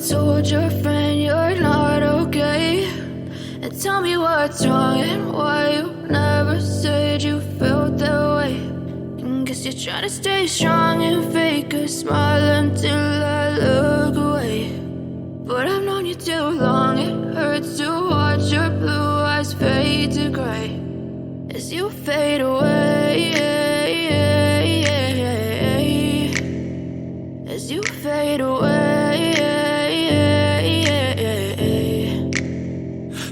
told your friend you're not okay? And tell me what's wrong and why you never said you felt that way. And guess you're trying to stay strong and fake a smile until I look away. But I've known you too long, it hurts to watch your blue eyes fade to gray as you fade away, as you fade away.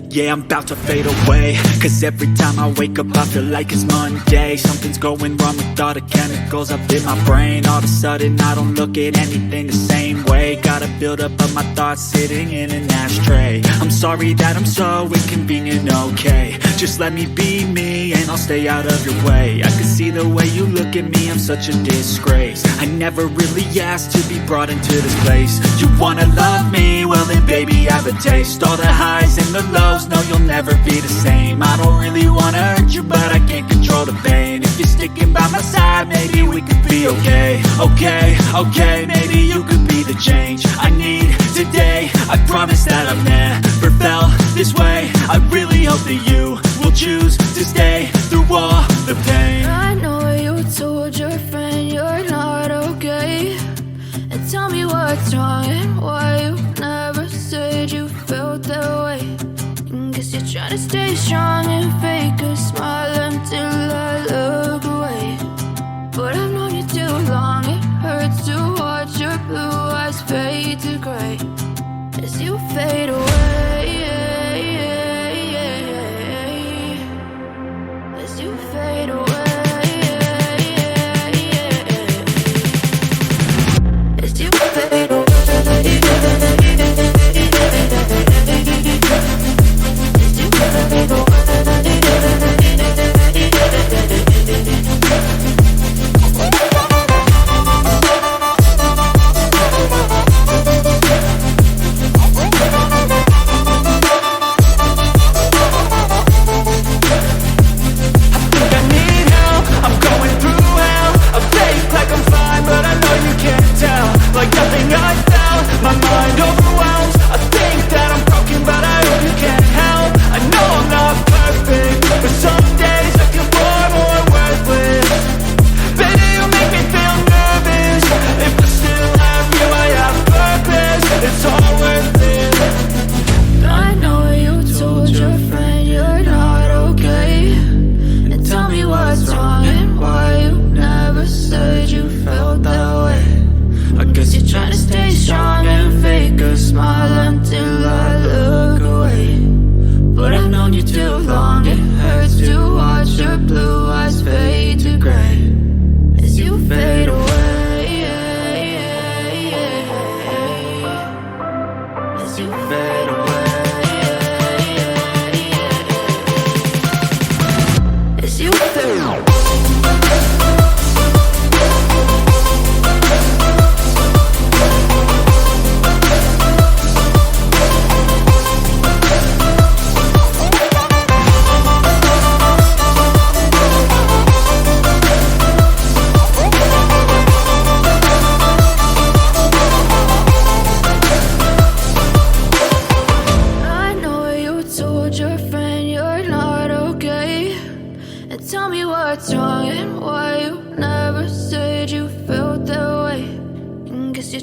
Yeah, I'm about to fade away, cause every time I wake up I feel like it's Monday. Something's going wrong with all the chemicals up in my brain. All of a sudden I don't look at anything the same way. Gotta build up of my thoughts sitting in an ashtray. I'm sorry that I'm so inconvenient, okay? Just let me be me and I'll stay out of your way. I can see the way you look at me, I'm such a disgrace. I never really asked to be brought into this place. You wanna love me? Well then baby have a taste. All the highs and the lows, no, you'll never be the same. I don't really wanna hurt you, but I can't control the pain. If you're sticking by my side, maybe we could be okay. Okay, maybe you could be the change I need today. I promise that I've never felt this way. I really hope that you will choose to stay through all the pain. I know you told your friend you're not okay. And tell me what's wrong and why you never said you felt that way. Guess you're trying to stay strong and fake a smile until I look away. But I've known you too long, it hurts to watch your blue eyes fade to gray as you fade away, as you fade away, as you fade away.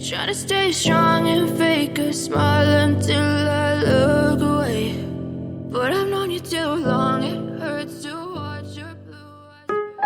Try to stay strong and fake a smile until I look away. But I've known you too long, it hurts to watch your blue eyes.